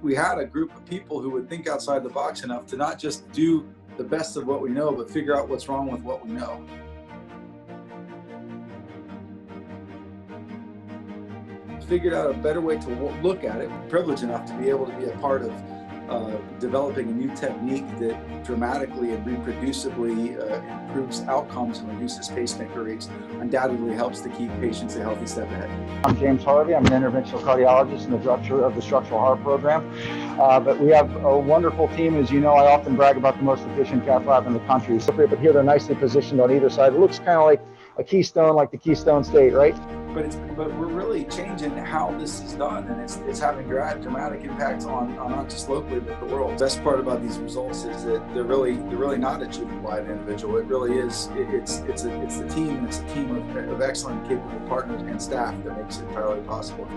we had a group of people who would think outside the box enough to not just do the best of what we know, but figure out what's wrong with what we know. Figured out a better way to look at it. Privileged enough to be able to be a part of developing a new technique that dramatically and reproducibly improves outcomes and reduces pacemaker rates, undoubtedly helps to keep patients a healthy step ahead. I'm James Harvey. I'm an interventional cardiologist and the director of the structural heart program. But we have a wonderful team. As you know, I often brag about the most efficient cath lab in the country. So, but here they're nicely positioned on either side. It looks kind of like a keystone, like the Keystone State, right? But we're really changing how this is done, and it's having dramatic impacts on not just locally but the world. The best part about these results is that they're really not achieved by an individual. It really is. It's the team, and it's a team of excellent, capable partners and staff that makes it entirely possible.